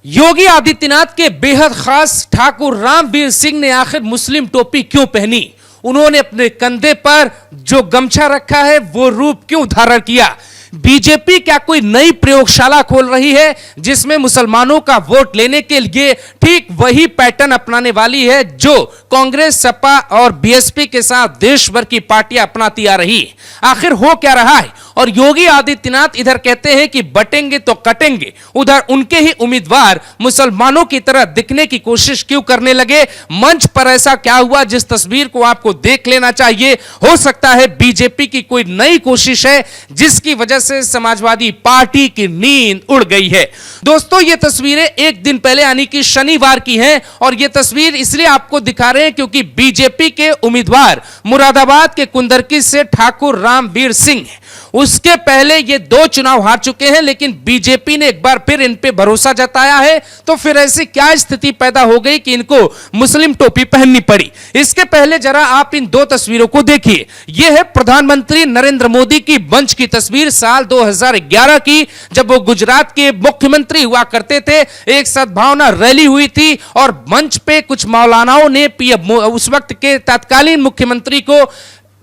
योगी आदित्यनाथ के बेहद खास ठाकुर रामवीर सिंह ने आखिर मुस्लिम टोपी क्यों पहनी? उन्होंने अपने कंधे पर जो गमछा रखा है वो रूप क्यों धारण किया? बीजेपी क्या कोई नई प्रयोगशाला खोल रही है जिसमें मुसलमानों का वोट लेने के लिए ठीक वही पैटर्न अपनाने वाली है जो कांग्रेस, सपा और बीएसपी के साथ देश भर की पार्टियां अपनाती आ रही? आखिर हो क्या रहा है? और योगी आदित्यनाथ इधर कहते हैं कि बटेंगे तो कटेंगे, उधर उनके ही उम्मीदवार मुसलमानों की तरह दिखने की कोशिश क्यों करने लगे? मंच पर ऐसा क्या हुआ जिस तस्वीर को आपको देख लेना चाहिए? हो सकता है बीजेपी की कोई नई कोशिश है जिसकी वजह से समाजवादी पार्टी की नींद उड़ गई है। दोस्तों, ये तस्वीरें एक दिन पहले यानी कि शनिवार की हैं और ये तस्वीर इसलिए आपको दिखा रहे हैं क्योंकि बीजेपी के उम्मीदवार मुरादाबाद के कुंदरकी से ठाकुर रामवीर सिंह, उसके पहले ये 2 चुनाव हार चुके हैं, लेकिन बीजेपी ने एक बार फिर इन पे भरोसा जताया है। तो फिर ऐसी क्या स्थिति पैदा हो गई कि इनको मुस्लिम टोपी पहननी पड़ी? इसके पहले जरा आप इन 2 तस्वीरों को देखिए। यह है प्रधानमंत्री नरेंद्र मोदी की मंच की तस्वीर साल 2011 की, जब वो गुजरात के मुख्यमंत्री हुआ करते थे। एक सद्भावना रैली हुई थी और मंच पे कुछ मौलानाओं ने उस वक्त के तत्कालीन मुख्यमंत्री को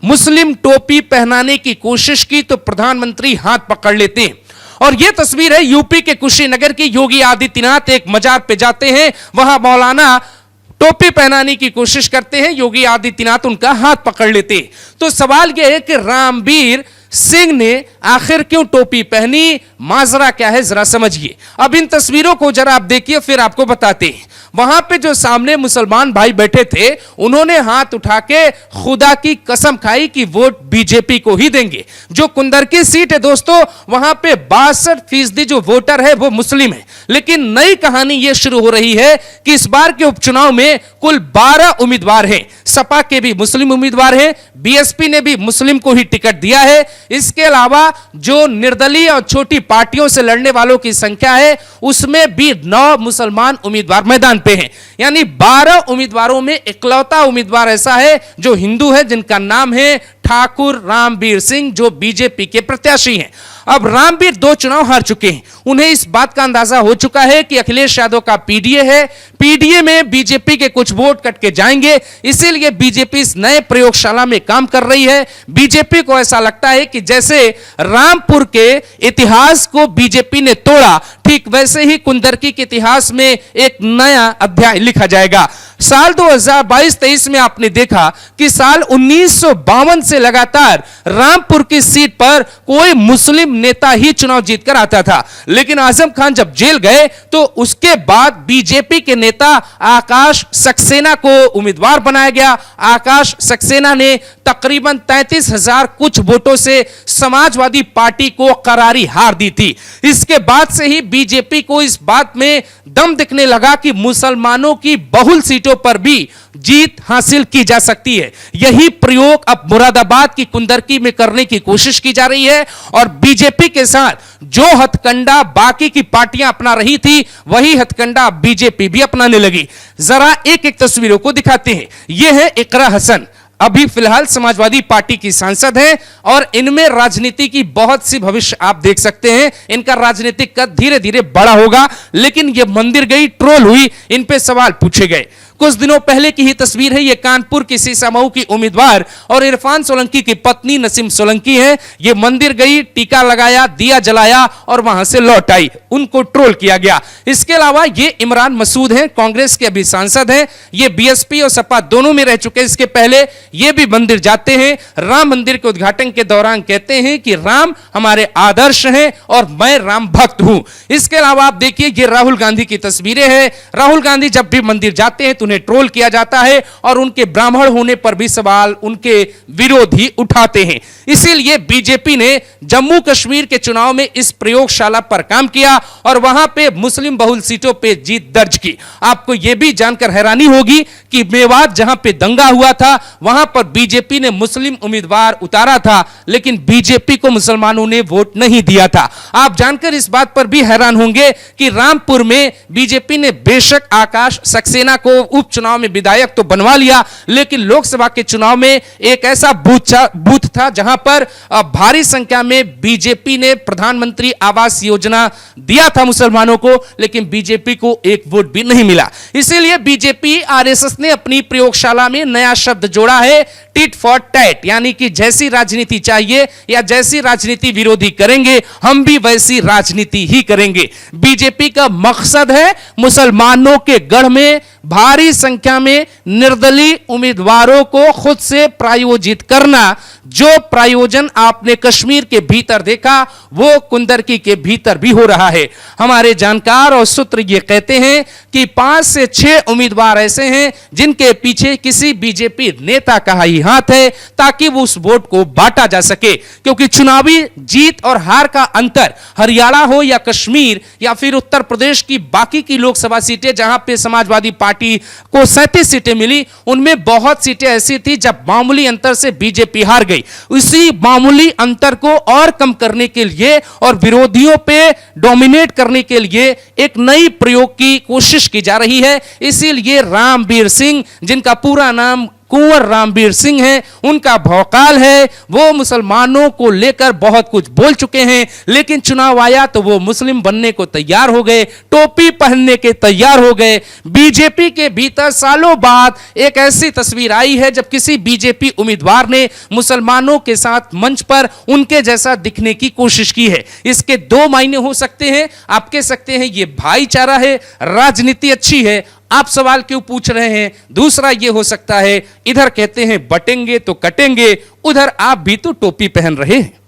मुस्लिम टोपी पहनाने की कोशिश की तो प्रधानमंत्री हाथ पकड़ लेते हैं। और यह तस्वीर है यूपी के कुशीनगर की। योगी आदित्यनाथ एक मजार पे जाते हैं, वहां मौलाना टोपी पहनाने की कोशिश करते हैं, योगी आदित्यनाथ उनका हाथ पकड़ लेते हैं। तो सवाल यह है कि रामवीर सिंह ने आखिर क्यों टोपी पहनी? माजरा क्या है जरा समझिए। अब इन तस्वीरों को जरा आप देखिए, फिर आपको बताते हैं। वहां पे जो सामने मुसलमान भाई बैठे थे, उन्होंने हाथ उठा के खुदा की कसम खाई कि वोट बीजेपी को ही देंगे। जो कुंदरकी सीट है दोस्तों, वहां पे 62% जो वोटर है वो मुस्लिम है। लेकिन नई कहानी यह शुरू हो रही है कि इस बार के उपचुनाव में कुल 12 उम्मीदवार हैं। सपा के भी मुस्लिम उम्मीदवार हैं, बीएसपी ने भी मुस्लिम को ही टिकट दिया है। इसके अलावा जो निर्दलीय और छोटी पार्टियों से लड़ने वालों की संख्या है, उसमें भी 9 मुसलमान उम्मीदवार मैदान पे हैं। यानी 12 उम्मीदवारों में इकलौता उम्मीदवार ऐसा है जो हिंदू है, जिनका नाम है ठाकुर रामवीर सिंह, जो बीजेपी के प्रत्याशी हैं। अब रामवीर 2 चुनाव हार चुके हैं। उन्हें इस बात का अंदाजा हो चुका है कि अखिलेश यादव का पीडीए है, पीडीए में बीजेपी के कुछ वोट कट के जाएंगे, इसीलिए बीजेपी इस नए प्रयोगशाला में काम कर रही है। बीजेपी को ऐसा लगता है कि जैसे रामपुर के इतिहास को बीजेपी ने तोड़ा, ठीक वैसे ही कुंदरकी के इतिहास में एक नया अध्याय लिखा जाएगा। साल 2022-23 में आपने देखा कि साल 1952 से लगातार रामपुर की सीट पर कोई मुस्लिम नेता ही चुनाव जीतकर आता था। लेकिन आजम खान जब जेल गए तो उसके बाद बीजेपी के नेता आकाश सक्सेना को उम्मीदवार बनाया गया। आकाश सक्सेना ने तकरीबन 33,000 कुछ वोटों से समाजवादी पार्टी को करारी हार दी थी। इसके बाद से ही बीजेपी को इस बात में दम दिखने लगा कि मुसलमानों की बहुल सीटों पर भी जीत हासिल की जा सकती है। यही प्रयोग अब मुरादाबाद की कुंदरकी में करने की कोशिश की जा रही है और बीजेपी के साथ जो हथकंडा बाकी की पार्टियां अपना रही थी, वही हथकंडा बीजेपी भी अपनाने लगी। जरा एक एक तस्वीरों को दिखाते हैं। यह है इकरा हसन, अभी फिलहाल समाजवादी पार्टी की सांसद हैं और इनमें राजनीति की बहुत सी भविष्य आप देख सकते हैं। इनका राजनीतिक कद धीरे धीरे बड़ा होगा। लेकिन यह मंदिर गई, ट्रोल हुई, इन पे सवाल पूछे गए। कुछ दिनों पहले की ही तस्वीर है। ये कानपुर की सीसामऊ की उम्मीदवार और इरफान सोलंकी की पत्नी नसीम सोलंकी है। ये मंदिर गई, टीका लगाया, दिया जलाया और वहां से लौट आई। उनको ट्रोल किया गया। इसके अलावा ये इमरान मसूद हैं, कांग्रेस के अभी सांसद हैं। ये बीएसपी और सपा दोनों में रह चुके हैं। इसके पहले ये भी मंदिर जाते हैं। राम मंदिर के उद्घाटन के दौरान कहते हैं कि राम हमारे आदर्श हैं और मैं राम भक्त हूं। इसके अलावा आप देखिए, ये राहुल गांधी की तस्वीरें हैं। राहुल गांधी जब भी मंदिर जाते हैं तो उन्हें ट्रोल किया जाता है और उनके ब्राह्मण होने पर भी सवाल उनके विरोधी उठाते हैं। इसीलिए बीजेपी ने जम्मू कश्मीर के चुनाव में इस प्रयोगशाला पर काम किया और वहां पे मुस्लिम बहुल सीटों पे जीत दर्ज की। आपको यह भी जानकर हैरानी होगी कि मेवात जहां पे दंगा हुआ था, वहां पर बीजेपी ने मुस्लिम उम्मीदवार उतारा था, लेकिन बीजेपी को मुसलमानों ने वोट नहीं दिया था। आप जानकर इस बात पर भी हैरान होंगे कि रामपुर में बीजेपी ने बेशक आकाश सक्सेना को उपचुनाव में विधायक तो बनवा लिया, लेकिन लोकसभा के चुनाव में एक ऐसा बूथ था जहां वहां पर भारी संख्या में बीजेपी ने प्रधानमंत्री आवास योजना दिया था मुसलमानों को, लेकिन बीजेपी को एक वोट भी नहीं मिला। इसीलिए बीजेपी आरएसएस ने अपनी प्रयोगशाला में नया शब्द जोड़ा है, टिट फॉर टैट, यानी कि जैसी राजनीति चाहिए या जैसी राजनीति विरोधी करेंगे हम भी वैसी राजनीति ही करेंगे। बीजेपी का मकसद है मुसलमानों के गढ़ में भारी संख्या में निर्दलीय उम्मीदवारों को खुद से प्रायोजित करना। जो प्रायोजन आपने कश्मीर के भीतर देखा वो कुंदरकी के भीतर भी हो रहा है। हमारे जानकार और सूत्र ये कहते हैं कि 5 से 6 उम्मीदवार ऐसे हैं जिनके पीछे किसी बीजेपी नेता का ही हाथ है, ताकि वो उस वोट को बांटा जा सके। क्योंकि चुनावी जीत और हार का अंतर हरियाणा हो या कश्मीर या फिर उत्तर प्रदेश की बाकी की लोकसभा सीटें, जहां पे समाजवादी पार्टी को 37 सीटें मिली, उनमें बहुत सीटें ऐसी थी जब मामूली अंतर से बीजेपी हार गई। उसी मामूली अंतर को और कम करने के लिए और विरोधियों पे डोमिनेट करने के लिए एक नई प्रयोग की कोशिश की जा रही है। इसीलिए रामवीर सिंह, जिनका पूरा नाम कुंवर रामवीर सिंह है, उनका भौकाल है, वो मुसलमानों को लेकर बहुत कुछ बोल चुके हैं, लेकिन चुनाव आया तो वो मुस्लिम बनने को तैयार हो गए, टोपी पहनने के तैयार हो गए। बीजेपी के भीतर सालों बाद एक ऐसी तस्वीर आई है जब किसी बीजेपी उम्मीदवार ने मुसलमानों के साथ मंच पर उनके जैसा दिखने की कोशिश की है। इसके 2 मायने हो सकते हैं। आप कह सकते हैं ये भाईचारा है, राजनीति अच्छी है, आप सवाल क्यों पूछ रहे हैं। दूसरा यह हो सकता है, इधर कहते हैं बटेंगे तो कटेंगे, उधर आप भी तो टोपी पहन रहे हैं।